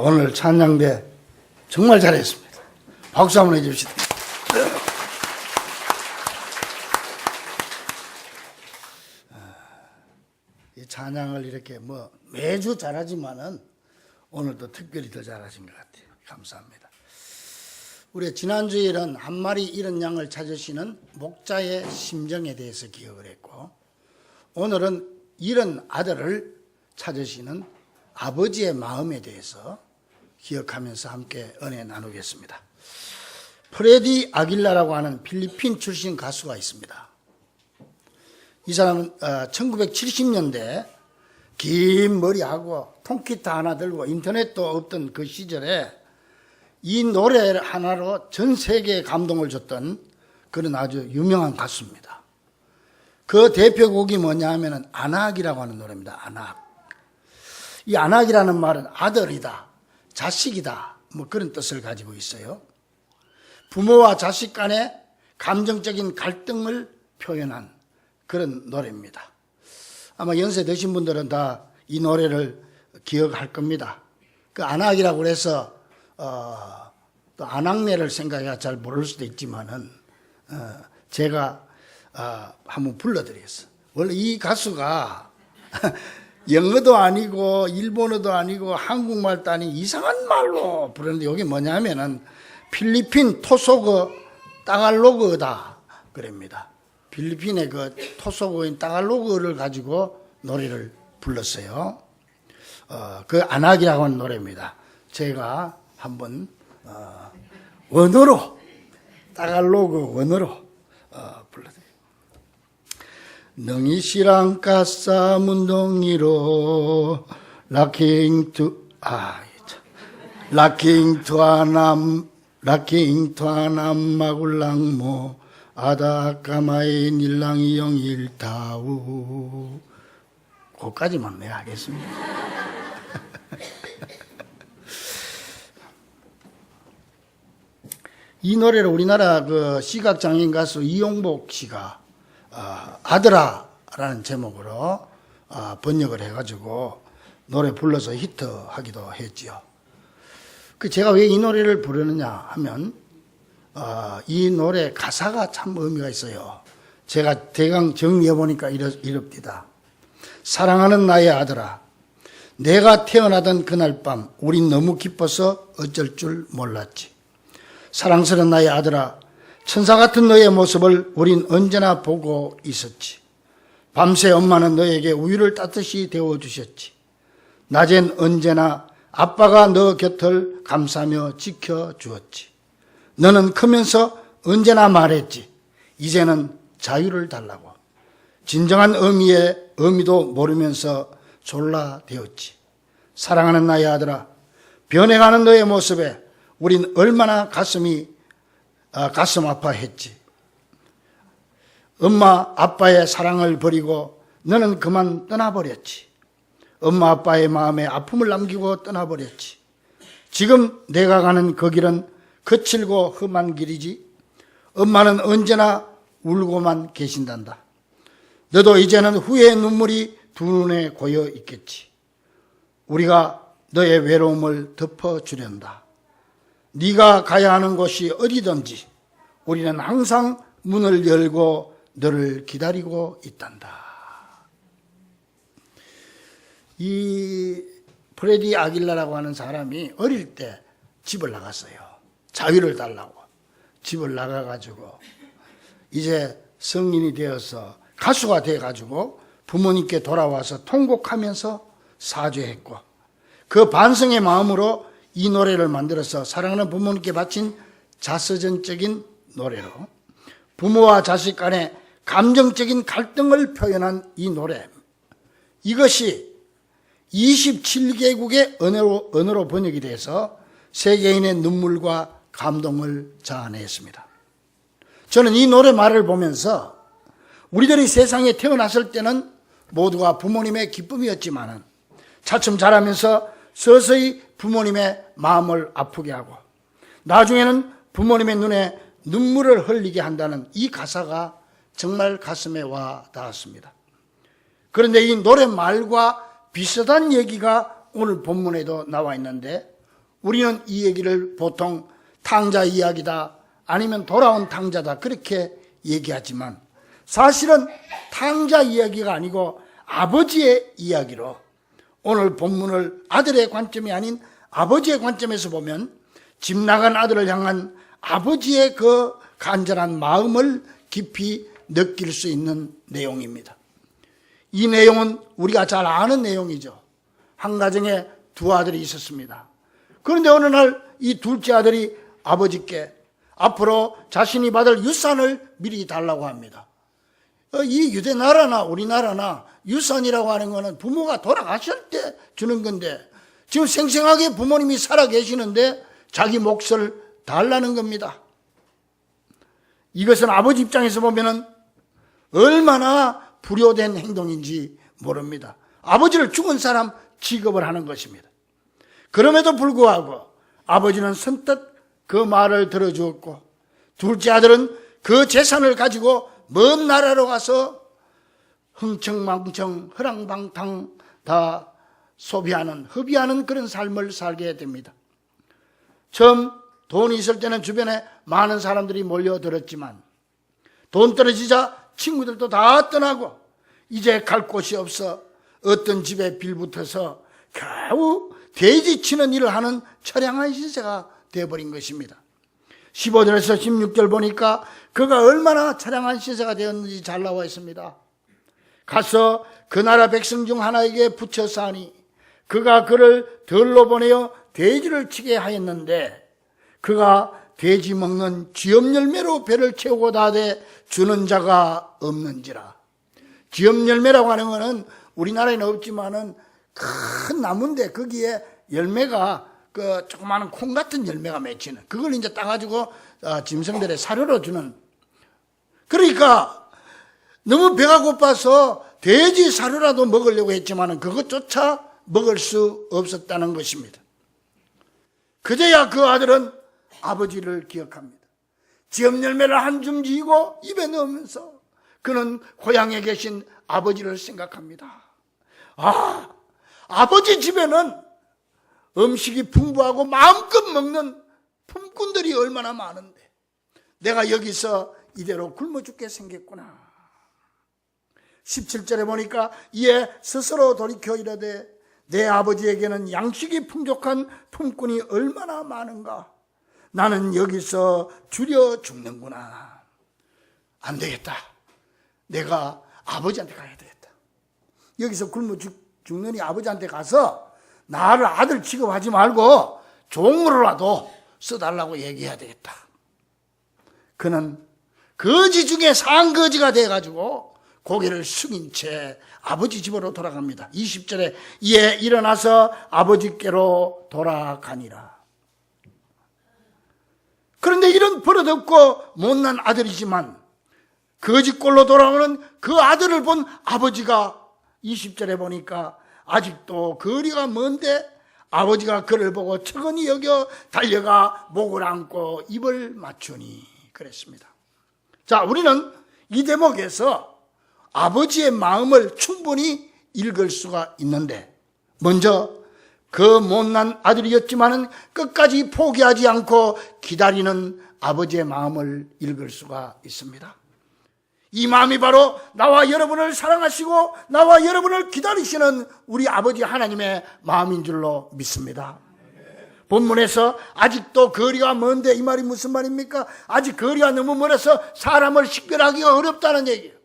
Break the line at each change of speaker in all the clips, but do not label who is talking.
오늘 찬양대 정말 잘했습니다. 박수 한번 해줍시다. 이 찬양을 이렇게 매주 잘하지만은 오늘도 특별히 더 잘하신 것 같아요. 감사합니다. 우리 지난주일은 한 마리 잃은 양을 찾으시는 목자의 심정에 대해서 기억을 했고, 오늘은 잃은 아들을 찾으시는 아버지의 마음에 대해서 기억하면서 함께 은혜 나누겠습니다. 프레디 아길라라고 하는 필리핀 출신 가수가 있습니다. 이 사람은 1970년대 긴 머리하고 통기타 하나 들고 인터넷도 없던 그 시절에 이 노래 하나로 전 세계에 감동을 줬던 그런 아주 유명한 가수입니다. 그 대표곡이 뭐냐 하면은 안악이라고 하는 노래입니다. 안악. 이 안악이라는 말은 아들이다, 자식이다, 그런 뜻을 가지고 있어요. 부모와 자식 간의 감정적인 갈등을 표현한 그런 노래입니다. 아마 연세 드신 분들은 다 이 노래를 기억할 겁니다. 그 안악이라고 해서 또 안악내를 생각해야 잘 모를 수도 있지만은 제가 한번 불러드리겠습니다. 원래 이 가수가 영어도 아니고 일본어도 아니고 한국말도 아닌 이상한 말로 부르는데, 이게 뭐냐면은 필리핀 토속어 따갈로그다 그럽니다. 필리핀의 그 토속어인 따갈로그를 가지고 노래를 불렀어요. 그 안악이라고 하는 노래입니다. 제가 한번 원어로, 따갈로그 원어로 불러드립니다. 능이 시랑 까싸 문동이로 라킹 투아남 마굴랑모 아다까마이 닐랑이 영일타우. 그거까지만 내가 하겠습니다. 이 노래를 우리나라 그 시각장애인 가수 이용복 씨가 아들아라는 제목으로 번역을 해가지고 노래 불러서 히트하기도 했지요. 제가 왜 이 노래를 부르느냐 하면 이 노래 가사가 참 의미가 있어요. 제가 대강 정리해 보니까 이럽니다. 사랑하는 나의 아들아, 내가 태어나던 그날 밤 우린 너무 기뻐서 어쩔 줄 몰랐지. 사랑스러운 나의 아들아, 천사 같은 너의 모습을 우린 언제나 보고 있었지. 밤새 엄마는 너에게 우유를 따뜻이 데워주셨지. 낮엔 언제나 아빠가 너 곁을 감싸며 지켜주었지. 너는 크면서 언제나 말했지. 이제는 자유를 달라고. 진정한 의미도 모르면서 졸라되었지. 사랑하는 나의 아들아, 변해가는 너의 모습에 우린 얼마나 가슴 아파했지. 엄마 아빠의 사랑을 버리고 너는 그만 떠나버렸지. 엄마 아빠의 마음에 아픔을 남기고 떠나버렸지. 지금 내가 가는 그 길은 거칠고 험한 길이지. 엄마는 언제나 울고만 계신단다. 너도 이제는 후회의 눈물이 두 눈에 고여 있겠지. 우리가 너의 외로움을 덮어주련다. 네가 가야 하는 곳이 어디든지 우리는 항상 문을 열고 너를 기다리고 있단다. 이 프레디 아길라라고 하는 사람이 어릴 때 집을 나갔어요. 자유를 달라고 집을 나가가지고 이제 성인이 되어서 가수가 돼가지고 부모님께 돌아와서 통곡하면서 사죄했고, 그 반성의 마음으로 이 노래를 만들어서 사랑하는 부모님께 바친 자서전적인 노래로 부모와 자식 간의 감정적인 갈등을 표현한 이 노래, 이것이 27개국의 언어로 번역이 돼서 세계인의 눈물과 감동을 자아냈습니다. 저는 이 노래 말을 보면서 우리들이 세상에 태어났을 때는 모두가 부모님의 기쁨이었지만 차츰 자라면서 서서히 부모님의 마음을 아프게 하고 나중에는 부모님의 눈에 눈물을 흘리게 한다는 이 가사가 정말 가슴에 와 닿았습니다. 그런데 이 노래 말과 비슷한 얘기가 오늘 본문에도 나와 있는데 우리는 이 얘기를 보통 탕자 이야기다 아니면 돌아온 탕자다 그렇게 얘기하지만 사실은 탕자 이야기가 아니고 아버지의 이야기로 오늘 본문을 아들의 관점이 아닌 아버지의 관점에서 보면 집 나간 아들을 향한 아버지의 그 간절한 마음을 깊이 느낄 수 있는 내용입니다. 이 내용은 우리가 잘 아는 내용이죠. 한 가정에 두 아들이 있었습니다. 그런데 어느 날 이 둘째 아들이 아버지께 앞으로 자신이 받을 유산을 미리 달라고 합니다. 이 유대 나라나 우리나라나 유산이라고 하는 것은 부모가 돌아가실 때 주는 건데 지금 생생하게 부모님이 살아 계시는데 자기 몫을 달라는 겁니다. 이것은 아버지 입장에서 보면은 얼마나 불효된 행동인지 모릅니다. 아버지를 죽은 사람 취급을 하는 것입니다. 그럼에도 불구하고 아버지는 선뜻 그 말을 들어주었고 둘째 아들은 그 재산을 가지고 먼 나라로 가서 흥청망청 허랑방탕 다 소비하는 허비하는 그런 삶을 살게 됩니다. 처음 돈이 있을 때는 주변에 많은 사람들이 몰려들었지만 돈 떨어지자 친구들도 다 떠나고 이제 갈 곳이 없어 어떤 집에 빌붙어서 겨우 돼지 치는 일을 하는 처량한 신세가 되어버린 것입니다. 15절에서 16절 보니까 그가 얼마나 처량한 신세가 되었는지 잘 나와 있습니다. 가서 그 나라 백성 중 하나에게 붙여서 하니 그가 그를 들로 보내어 돼지를 치게 하였는데 그가 돼지 먹는 쥐염 열매로 배를 채우고 다되 주는 자가 없는지라. 쥐염 열매라고 하는 것은 우리나라에는 없지만은 큰 나무인데 거기에 열매가 그 조그마한 콩 같은 열매가 맺히는 그걸 이제 따가지고 짐승들의 사료로 주는. 그러니까 너무 배가 고파서 돼지 사료라도 먹으려고 했지만은 그것조차 먹을 수 없었다는 것입니다. 그제야 그 아들은 아버지를 기억합니다. 지엄 열매를 한 줌 쥐고 입에 넣으면서 그는 고향에 계신 아버지를 생각합니다. 아버지 집에는 음식이 풍부하고 마음껏 먹는 품꾼들이 얼마나 많은데 내가 여기서 이대로 굶어 죽게 생겼구나. 17절에 보니까 이에 스스로 돌이켜 이르되 내 아버지에게는 양식이 풍족한 품꾼이 얼마나 많은가. 나는 여기서 줄여 죽는구나. 안 되겠다. 내가 아버지한테 가야 되겠다. 여기서 굶어 죽느니 아버지한테 가서 나를 아들 취급하지 말고 종으로라도 써달라고 얘기해야 되겠다. 그는 거지 중에 상거지가 돼가지고 고개를 숙인 채 아버지 집으로 돌아갑니다. 20절에 이에 일어나서 아버지께로 돌아가니라. 그런데 이런 버릇없고 못난 아들이지만 거지꼴로 돌아오는 그 아들을 본 아버지가 20절에 보니까 아직도 거리가 먼데 아버지가 그를 보고 척은히 여겨 달려가 목을 안고 입을 맞추니 그랬습니다. 자, 우리는 이 대목에서 아버지의 마음을 충분히 읽을 수가 있는데 먼저 그 못난 아들이었지만은 끝까지 포기하지 않고 기다리는 아버지의 마음을 읽을 수가 있습니다. 이 마음이 바로 나와 여러분을 사랑하시고 나와 여러분을 기다리시는 우리 아버지 하나님의 마음인 줄로 믿습니다. 본문에서 아직도 거리가 먼데 이 말이 무슨 말입니까? 아직 거리가 너무 멀어서 사람을 식별하기가 어렵다는 얘기예요.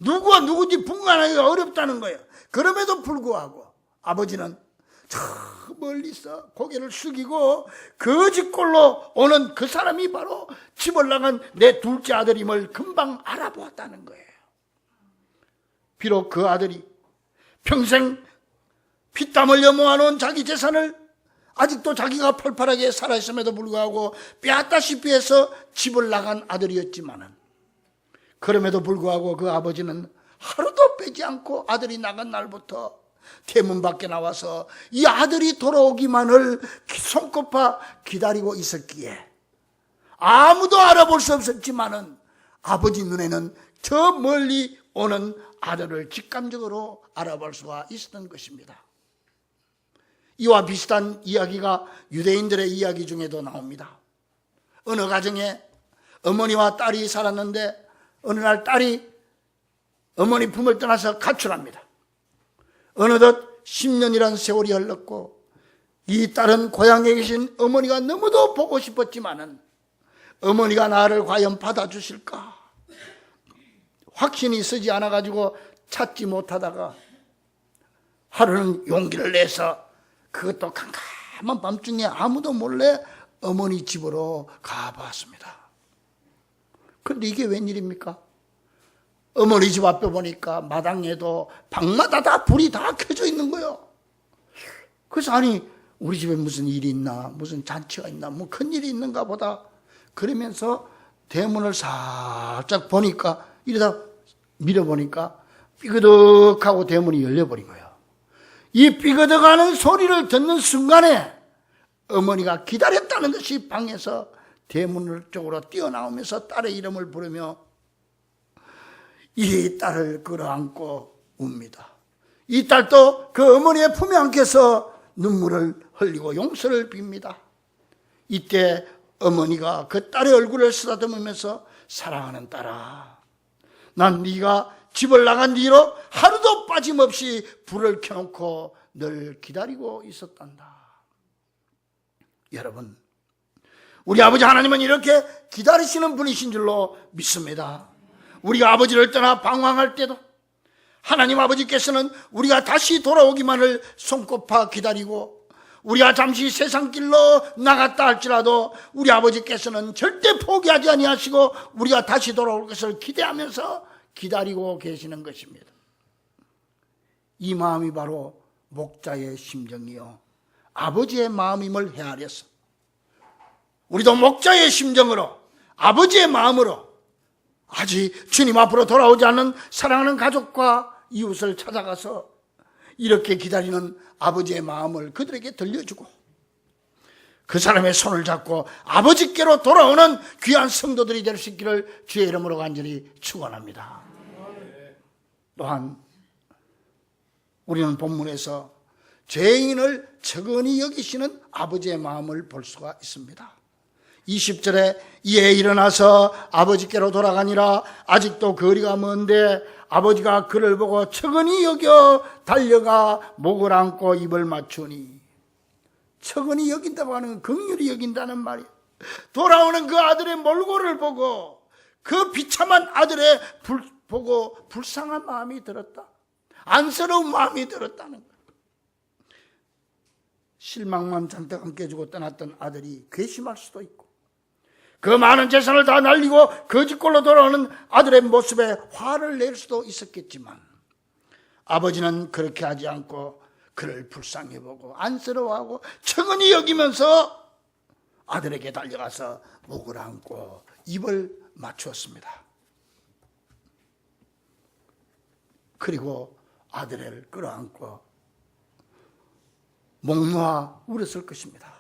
누구와 누구인지 분간하기가 어렵다는 거예요. 그럼에도 불구하고 아버지는 저 멀리서 고개를 숙이고 거지꼴로 오는 그 사람이 바로 집을 나간 내 둘째 아들임을 금방 알아보았다는 거예요. 비록 그 아들이 평생 피땀 흘려 모아놓은 자기 재산을 아직도 자기가 펄펄하게 살아있음에도 불구하고 빼앗다시피 해서 집을 나간 아들이었지만은 그럼에도 불구하고 그 아버지는 하루도 빼지 않고 아들이 나간 날부터 대문 밖에 나와서 이 아들이 돌아오기만을 손꼽아 기다리고 있었기에 아무도 알아볼 수 없었지만은 아버지 눈에는 저 멀리 오는 아들을 직감적으로 알아볼 수가 있었던 것입니다. 이와 비슷한 이야기가 유대인들의 이야기 중에도 나옵니다. 어느 가정에 어머니와 딸이 살았는데 어느 날 딸이 어머니 품을 떠나서 가출합니다. 어느덧 10년이란 세월이 흘렀고 이 딸은 고향에 계신 어머니가 너무도 보고 싶었지만은 어머니가 나를 과연 받아주실까 확신이 서지 않아가지고 찾지 못하다가 하루는 용기를 내서 그것도 캄캄한 밤중에 아무도 몰래 어머니 집으로 가봤습니다. 그런데 이게 웬일입니까? 어머니 집 앞에 보니까 마당에도 방마다 다 불이 다 켜져 있는 거예요. 그래서 아니 우리 집에 무슨 일이 있나 무슨 잔치가 있나 뭐 큰일이 있는가 보다 그러면서 대문을 살짝 보니까 이러다 밀어보니까 삐그덕하고 대문이 열려버린 거예요. 이 삐그덕하는 소리를 듣는 순간에 어머니가 기다렸다는 듯이 방에서 대문 쪽으로 뛰어나오면서 딸의 이름을 부르며 이 딸을 끌어안고 웁니다. 이 딸도 그 어머니의 품에 안겨서 눈물을 흘리고 용서를 빕니다. 이때 어머니가 그 딸의 얼굴을 쓰다듬으면서 사랑하는 딸아, 난 네가 집을 나간 뒤로 하루도 빠짐없이 불을 켜놓고 늘 기다리고 있었단다. 여러분, 우리 아버지 하나님은 이렇게 기다리시는 분이신 줄로 믿습니다. 우리가 아버지를 떠나 방황할 때도 하나님 아버지께서는 우리가 다시 돌아오기만을 손꼽아 기다리고 우리가 잠시 세상 길로 나갔다 할지라도 우리 아버지께서는 절대 포기하지 아니하시고 우리가 다시 돌아올 것을 기대하면서 기다리고 계시는 것입니다. 이 마음이 바로 목자의 심정이요 아버지의 마음임을 헤아려서 우리도 목자의 심정으로 아버지의 마음으로 아직 주님 앞으로 돌아오지 않는 사랑하는 가족과 이웃을 찾아가서 이렇게 기다리는 아버지의 마음을 그들에게 들려주고 그 사람의 손을 잡고 아버지께로 돌아오는 귀한 성도들이 될 수 있기를 주의 이름으로 간절히 축원합니다. 또한 우리는 본문에서 죄인을 적은히 여기시는 아버지의 마음을 볼 수가 있습니다. 20절에 이에 일어나서 아버지께로 돌아가니라 아직도 거리가 먼데 아버지가 그를 보고 적은히 여겨 달려가 목을 안고 입을 맞추니 적은히 여긴다고 하는 건 긍휼히 여긴다는 말이에요. 돌아오는 그 아들의 몰골을 보고 그 비참한 아들의 보고 불쌍한 마음이 들었다. 안쓰러운 마음이 들었다는 거예요. 실망만 잔뜩 안겨주고 떠났던 아들이 괘씸할 수도 있고 그 많은 재산을 다 날리고 거짓골로 돌아오는 아들의 모습에 화를 낼 수도 있었겠지만 아버지는 그렇게 하지 않고 그를 불쌍히 보고 안쓰러워하고 적은히 여기면서 아들에게 달려가서 목을 안고 입을 맞추었습니다. 그리고 아들을 끌어안고 목 놓아 울었을 것입니다.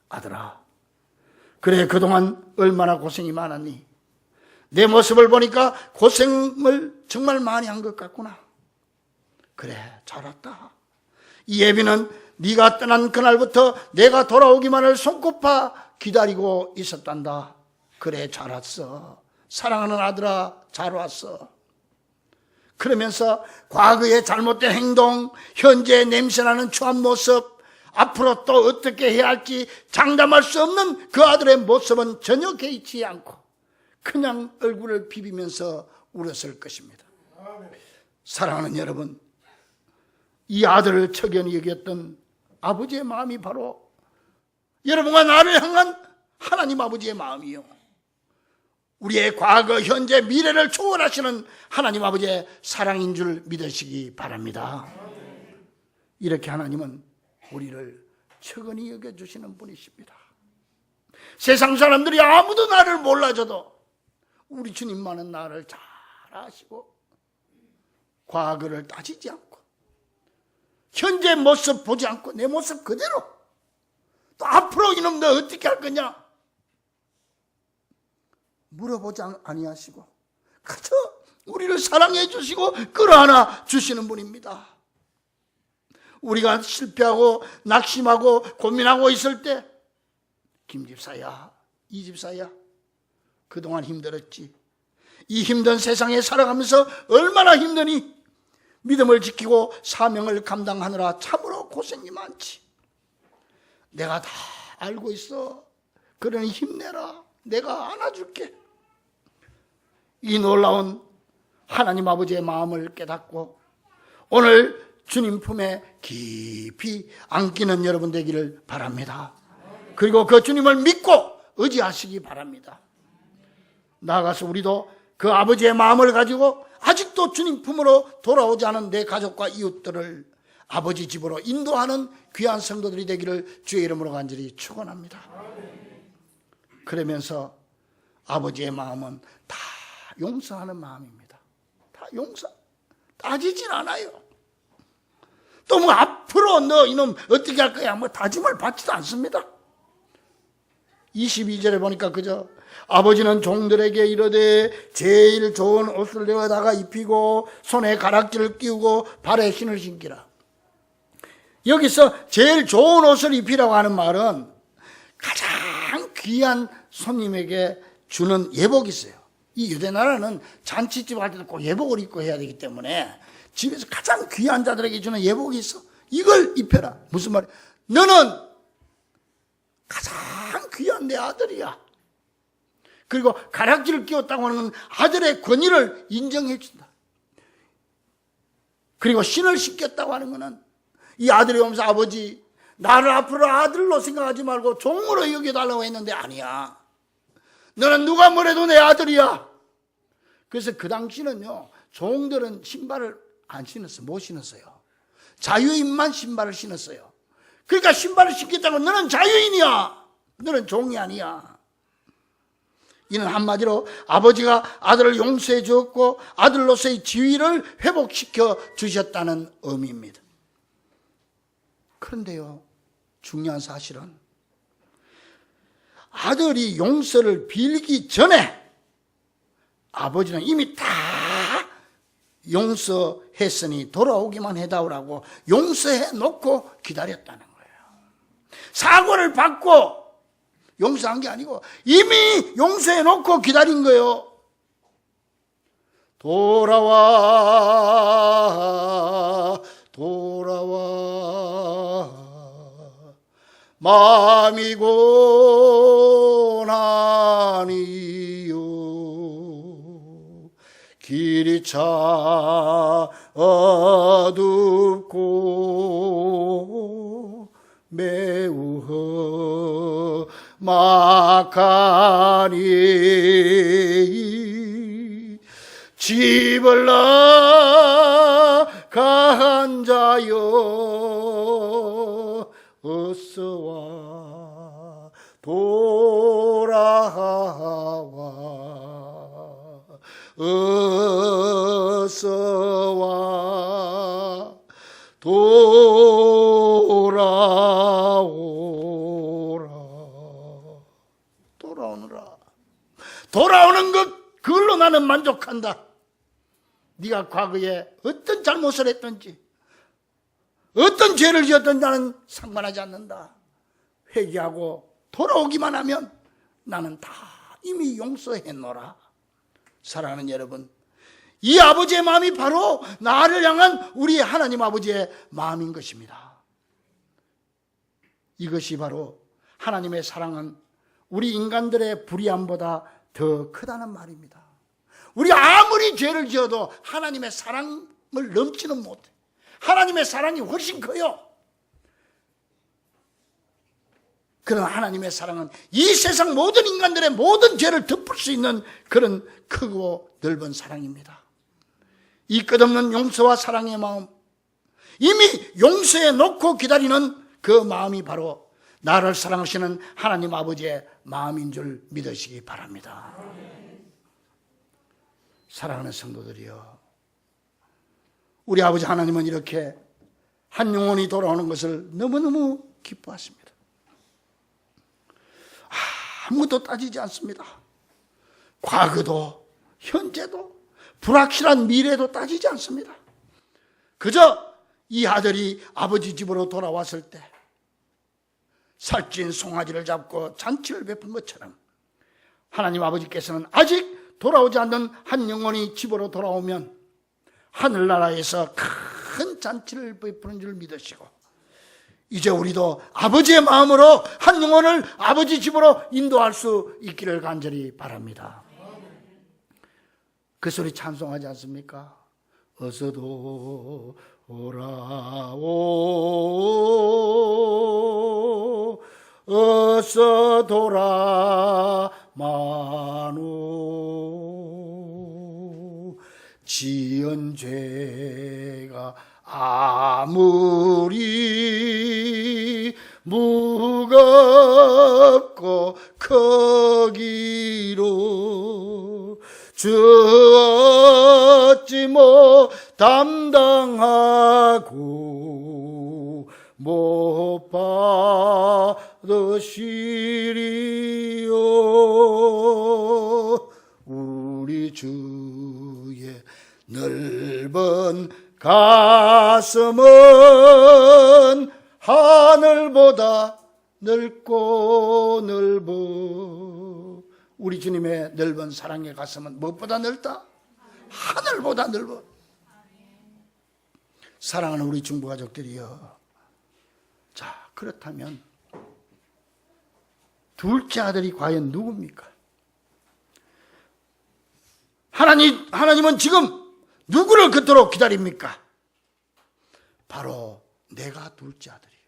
아들아, 그래 그동안 얼마나 고생이 많았니? 내 모습을 보니까 고생을 정말 많이 한 것 같구나. 그래 잘 왔다. 이 애비는 네가 떠난 그날부터 내가 돌아오기만을 손꼽아 기다리고 있었단다. 그래 잘 왔어. 사랑하는 아들아 잘 왔어. 그러면서 과거의 잘못된 행동, 현재 냄새나는 추한 모습, 앞으로 또 어떻게 해야 할지 장담할 수 없는 그 아들의 모습은 전혀 개의치 않고 그냥 얼굴을 비비면서 울었을 것입니다. 사랑하는 여러분, 이 아들을 척연히 여겼던 아버지의 마음이 바로 여러분과 나를 향한 하나님 아버지의 마음이요, 우리의 과거, 현재, 미래를 초월하시는 하나님 아버지의 사랑인 줄 믿으시기 바랍니다. 이렇게 하나님은 우리를 척연히 여겨주시는 분이십니다. 세상 사람들이 아무도 나를 몰라줘도 우리 주님만은 나를 잘 아시고 과거를 따지지 않고 현재 모습 보지 않고 내 모습 그대로 또 앞으로 이놈 너 어떻게 할 거냐 물어보지 아니하시고 그저 우리를 사랑해 주시고 끌어안아 주시는 분입니다. 우리가 실패하고 낙심하고 고민하고 있을 때 김 집사야, 이 집사야, 그동안 힘들었지. 이 힘든 세상에 살아가면서 얼마나 힘드니? 믿음을 지키고 사명을 감당하느라 참으로 고생이 많지. 내가 다 알고 있어. 그러니 힘내라. 내가 안아줄게. 이 놀라운 하나님 아버지의 마음을 깨닫고 오늘 주님 품에 깊이 안기는 여러분 되기를 바랍니다. 그리고 그 주님을 믿고 의지하시기 바랍니다. 나아가서 우리도 그 아버지의 마음을 가지고 아직도 주님 품으로 돌아오지 않은 내 가족과 이웃들을 아버지 집으로 인도하는 귀한 성도들이 되기를 주의 이름으로 간절히 축원합니다. 그러면서 아버지의 마음은 다 용서하는 마음입니다. 다 용서, 따지진 않아요. 또 뭐 앞으로 너 이놈 어떻게 할 거야 뭐 다짐을 받지도 않습니다. 22절에 보니까 그저 아버지는 종들에게 이르되 제일 좋은 옷을 내어다가 입히고 손에 가락지를 끼우고 발에 신을 신기라. 여기서 제일 좋은 옷을 입히라고 하는 말은 가장 귀한 손님에게 주는 예복이 있어요. 이 유대 나라는 잔치집 할 때도 꼭 예복을 입고 해야 되기 때문에 집에서 가장 귀한 자들에게 주는 예복이 있어. 이걸 입혀라. 무슨 말이야? 너는 가장 귀한 내 아들이야. 그리고 가락지를 끼웠다고 하는 건 아들의 권위를 인정해 준다. 그리고 신을 신겼다고 하는 것은 이 아들이 오면서 아버지 나를 앞으로 아들로 생각하지 말고 종으로 여겨달라고 했는데 아니야. 너는 누가 뭐래도 내 아들이야. 그래서 그 당시는요 종들은 신발을 안 신었어요. 못 신었어요. 자유인만 신발을 신었어요. 그러니까 신발을 신겠다고 너는 자유인이야. 너는 종이 아니야. 이는 한마디로 아버지가 아들을 용서해 주었고 아들로서의 지위를 회복시켜 주셨다는 의미입니다. 그런데요, 중요한 사실은 아들이 용서를 빌기 전에 아버지는 이미 다 용서했으니 돌아오기만 해다오라고 용서해 놓고 기다렸다는 거예요. 사고를 받고 용서한 게 아니고 이미 용서해 놓고 기다린 거예요. 돌아와 돌아와 마음이 고난이요 길이 차 어둡고 매우 험악하니 집을 나간 자여 어서와 돌아와 어서와 돌아오라. 돌아오느라. 돌아오는 것 그걸로 나는 만족한다. 네가 과거에 어떤 잘못을 했든지 어떤 죄를 지었든지 나는 상관하지 않는다. 회개하고 돌아오기만 하면 나는 다 이미 용서했노라. 사랑하는 여러분, 이 아버지의 마음이 바로 나를 향한 우리 하나님 아버지의 마음인 것입니다. 이것이 바로 하나님의 사랑은 우리 인간들의 불의함보다 더 크다는 말입니다. 우리 아무리 죄를 지어도 하나님의 사랑을 넘지는 못해. 하나님의 사랑이 훨씬 커요. 그런 하나님의 사랑은 이 세상 모든 인간들의 모든 죄를 덮을 수 있는 그런 크고 넓은 사랑입니다. 이 끝없는 용서와 사랑의 마음, 이미 용서해 놓고 기다리는 그 마음이 바로 나를 사랑하시는 하나님 아버지의 마음인 줄 믿으시기 바랍니다. 사랑하는 성도들이여, 우리 아버지 하나님은 이렇게 한 영혼이 돌아오는 것을 너무너무 기뻐하십니다. 아무것도 따지지 않습니다. 과거도 현재도 불확실한 미래도 따지지 않습니다. 그저 이 아들이 아버지 집으로 돌아왔을 때 살찐 송아지를 잡고 잔치를 베푼 것처럼 하나님 아버지께서는 아직 돌아오지 않는 한 영혼이 집으로 돌아오면 하늘나라에서 큰 잔치를 베푸는 줄 믿으시고 이제 우리도 아버지의 마음으로 한 영혼을 아버지 집으로 인도할 수 있기를 간절히 바랍니다. 그 소리 찬송하지 않습니까? 어서 돌아오 어서 돌아마노 지은 죄가 아무리 무겁고 크기로 주 어찌 못 담당하고 못 받으시리요 우리 주의 넓은 가슴은 하늘보다 넓고 넓어. 우리 주님의 넓은 사랑의 가슴은 무엇보다 넓다? 하늘보다 넓어. 사랑하는 우리 중부가족들이여, 자, 그렇다면 둘째 아들이 과연 누굽니까? 하나님은 지금 누구를 그토록 기다립니까? 바로 내가 둘째 아들이에요.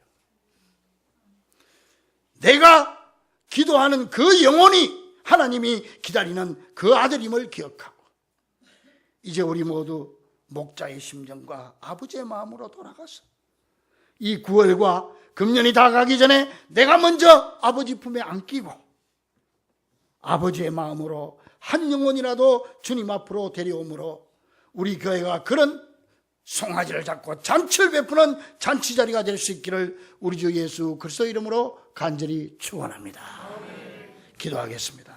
내가 기도하는 그 영혼이 하나님이 기다리는 그 아들임을 기억하고 이제 우리 모두 목자의 심정과 아버지의 마음으로 돌아가서 이 9월과 금년이 다 가기 전에 내가 먼저 아버지 품에 안기고 아버지의 마음으로 한 영혼이라도 주님 앞으로 데려오므로 우리 교회가 그런 송아지를 잡고 잔치를 베푸는 잔치자리가 될 수 있기를 우리 주 예수 그리스도 이름으로 간절히 축원합니다. 기도하겠습니다.